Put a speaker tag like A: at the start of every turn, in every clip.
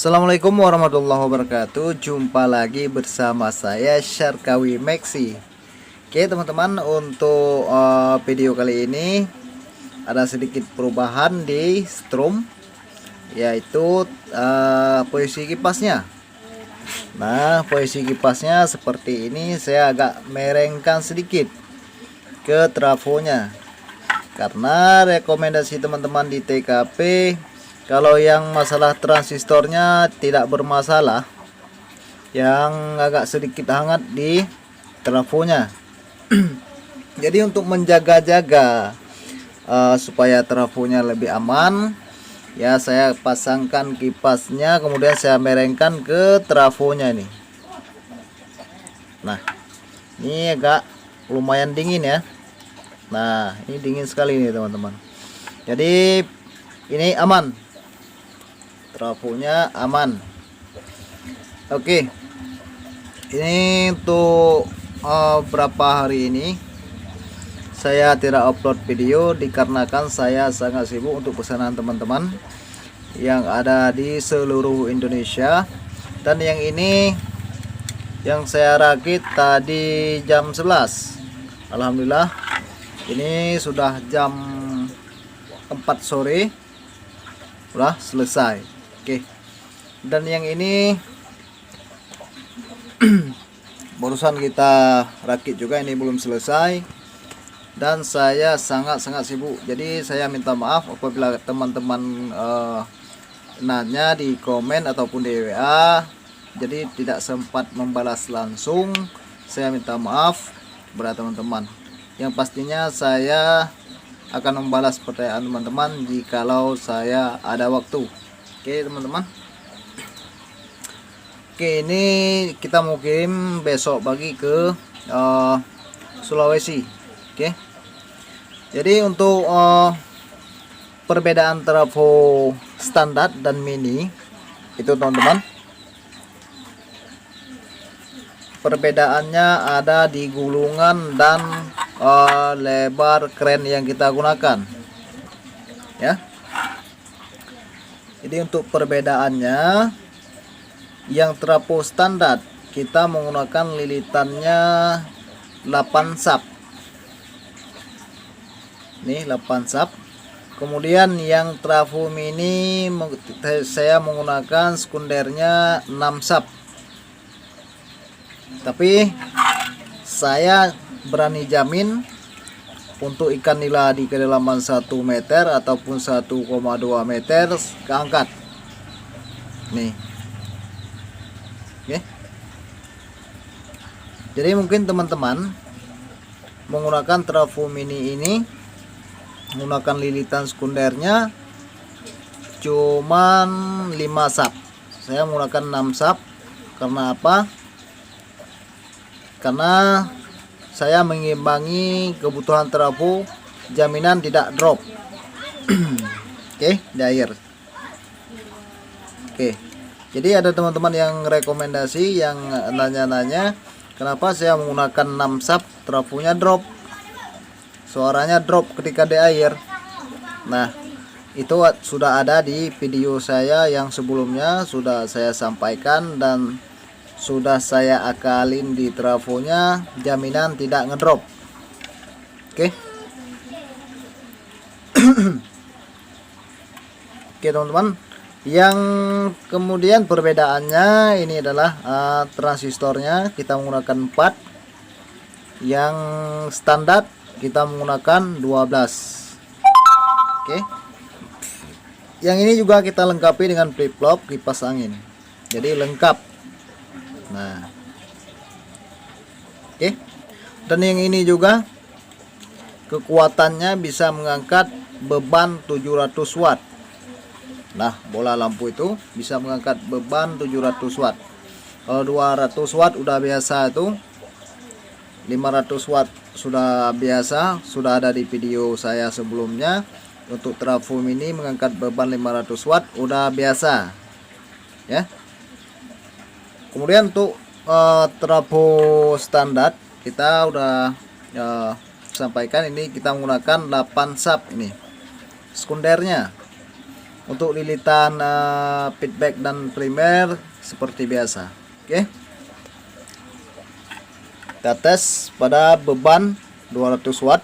A: Assalamualaikum warahmatullahi wabarakatuh. Jumpa lagi bersama saya Syarkawi Maxi. Oke teman-teman, untuk video kali ini ada sedikit perubahan di strum, yaitu posisi kipasnya. Nah, posisi kipasnya seperti ini. Saya agak merengkan sedikit ke trafonya, karena rekomendasi teman-teman di TKP, kalau yang masalah transistornya tidak bermasalah, yang agak sedikit hangat di trafonya. Jadi untuk menjaga-jaga supaya trafonya lebih aman, ya saya pasangkan kipasnya, kemudian saya merengkan ke trafonya nih. Nah, ini agak lumayan dingin ya. Nah, ini dingin sekali nih teman-teman. Jadi ini aman, trafonya aman. Oke, ini untuk berapa hari ini saya tidak upload video dikarenakan saya sangat sibuk untuk pesanan teman-teman yang ada di seluruh Indonesia. Dan yang ini yang saya rakit tadi jam 11. Alhamdulillah ini sudah jam 4 sore udah selesai. Oke, dan yang ini barusan kita rakit juga, ini belum selesai dan saya sangat sibuk. Jadi saya minta maaf apabila teman-teman nanya di komen ataupun di WA, jadi tidak sempat membalas langsung. Saya minta maaf kepada teman-teman. Yang pastinya saya akan membalas pertanyaan teman-teman jikalau saya ada waktu. Oke teman-teman. Oke, ini kita mau kirim besok pagi ke Sulawesi. Oke, jadi untuk perbedaan trafo standar dan mini itu teman-teman, perbedaannya ada di gulungan dan lebar kren yang kita gunakan ya. Jadi untuk perbedaannya, yang trafo standar kita menggunakan lilitannya 8 sap. Nih 8 sap. Kemudian yang trafo mini saya menggunakan sekundernya 6 sap. Tapi saya berani jamin untuk ikan nila di kedalaman 1 meter ataupun 1,2 meter keangkat. Nih. Oke. Jadi mungkin teman-teman menggunakan trafo mini ini menggunakan lilitan sekundernya cuman 5 sap. Saya menggunakan 6 sap. Karena apa? Karena saya mengimbangi kebutuhan trafo, jaminan tidak drop. Oke, di air. Oke. Jadi ada teman-teman yang rekomendasi, yang nanya-nanya kenapa saya menggunakan 6 sap trafonya drop, suaranya drop ketika di air. Nah, itu sudah ada di video saya yang sebelumnya, sudah saya sampaikan dan sudah saya akalin di trafonya, jaminan tidak ngedrop. Oke. Oke teman-teman, yang kemudian perbedaannya ini adalah transistornya kita menggunakan 4, yang standar kita menggunakan 12. Oke. Yang ini juga kita lengkapi dengan flip flop kipas angin, jadi lengkap. Nah, oke. Dan yang ini juga kekuatannya bisa mengangkat beban 700 watt. Nah, bola lampu itu bisa mengangkat beban 700 watt. Kalau 200 watt udah biasa, itu 500 watt sudah biasa, sudah ada di video saya sebelumnya. Untuk trafo mini mengangkat beban 500 watt udah biasa ya. Kemudian untuk trafo standar kita udah sampaikan, ini kita menggunakan 8 sap ini sekundernya. Untuk lilitan feedback dan primer seperti biasa. Oke. Kita tes pada beban 200 watt.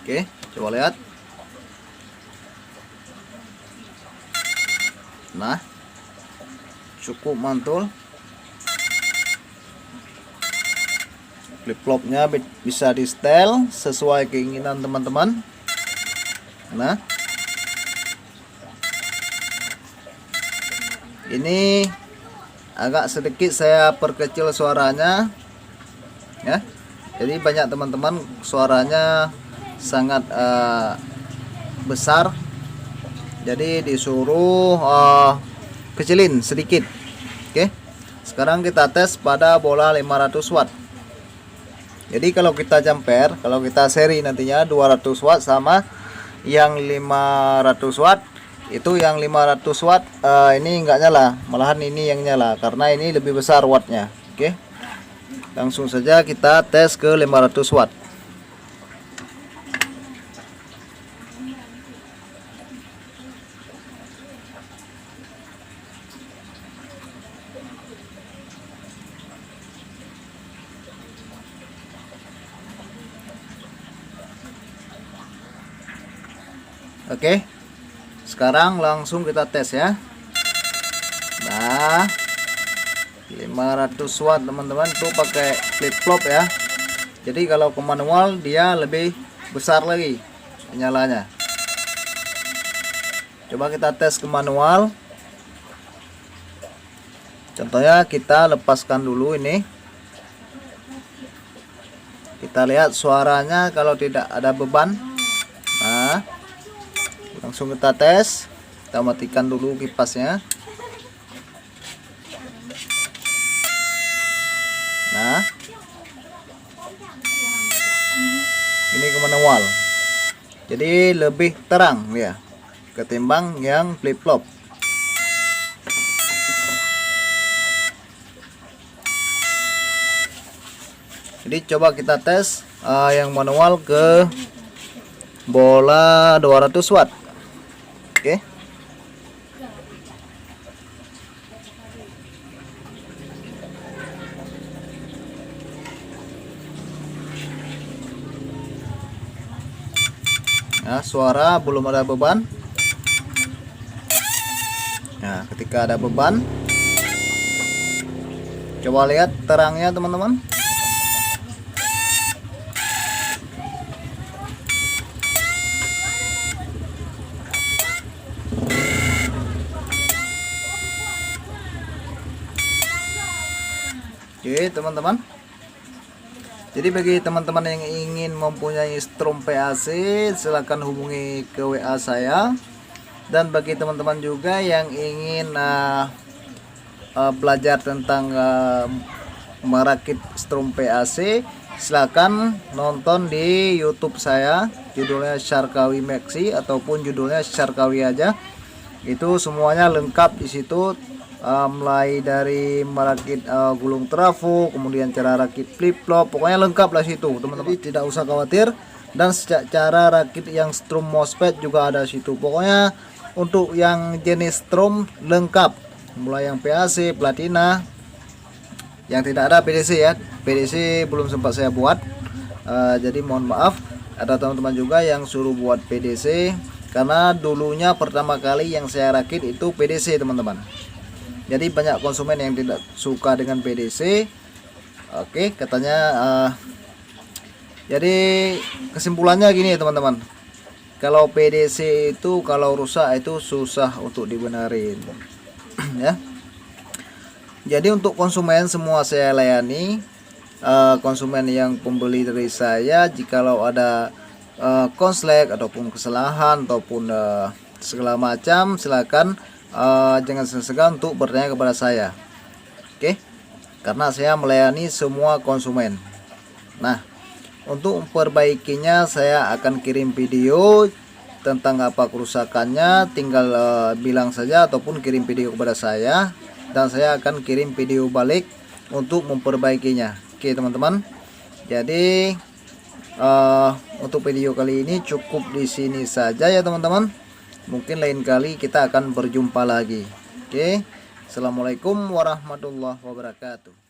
A: Oke, coba lihat. Nah, cukup mantul. Flip-flopnya bisa di setel sesuai keinginan teman-teman. Nah, ini agak sedikit saya perkecil suaranya ya. Jadi banyak teman-teman suaranya sangat besar. Jadi disuruh kecilin sedikit. Oke. Sekarang kita tes pada bola 500 watt. Jadi kalau kita jumper, kalau kita seri nantinya 200 watt sama yang 500 watt, itu yang 500 watt ini enggak nyala, malahan ini yang nyala karena ini lebih besar wattnya. Oke. Langsung saja kita tes ke 500 watt. Oke, sekarang langsung kita tes ya. Nah, 500 watt teman-teman, tuh pakai flip flop ya. Jadi kalau ke manual dia lebih besar lagi nyalanya. Coba kita tes ke manual. Contohnya kita lepaskan dulu ini. Kita lihat suaranya kalau tidak ada beban. Nah, langsung kita tes. Kita matikan dulu kipasnya. Nah, ini ke manual. Jadi lebih terang ya ketimbang yang flip flop. Jadi coba kita tes yang manual ke bola 200 watt. Oke. Nah, suara belum ada beban. Nah, ketika ada beban, coba lihat terangnya teman-teman. Oke teman-teman, jadi bagi teman-teman yang ingin mempunyai strom PAC silahkan hubungi ke WA saya. Dan bagi teman-teman juga yang ingin belajar tentang merakit strom PAC, silahkan nonton di YouTube saya, judulnya Syarkawi Maxi ataupun judulnya Syarkawi aja. Itu semuanya lengkap di situ. Mulai dari merakit gulung trafo, kemudian cara rakit flip flop, pokoknya lengkap lah situ teman-teman. Tidak usah khawatir. Dan cara rakit yang strom MOSFET juga ada situ. Pokoknya untuk yang jenis strom lengkap, mulai yang PAC, platina. Yang tidak ada PDC ya, PDC belum sempat saya buat. Jadi mohon maaf, ada teman-teman juga yang suruh buat PDC, karena dulunya pertama kali yang saya rakit itu PDC teman-teman. Jadi banyak konsumen yang tidak suka dengan PDC. Oke, katanya jadi kesimpulannya gini ya teman-teman. Kalau PDC itu kalau rusak itu susah untuk dibenerin. Ya. Jadi untuk konsumen semua saya layani. Konsumen yang pembeli dari saya, jikalau ada konslet ataupun kesalahan ataupun segala macam, silakan jangan segan untuk bertanya kepada saya. Oke, karena saya melayani semua konsumen. Nah, untuk memperbaikinya saya akan kirim video tentang apa kerusakannya, tinggal bilang saja ataupun kirim video kepada saya, dan saya akan kirim video balik untuk memperbaikinya. Oke teman-teman, jadi untuk video kali ini cukup di sini saja ya teman-teman. Mungkin lain kali kita akan berjumpa lagi. Oke. Assalamualaikum warahmatullahi wabarakatuh.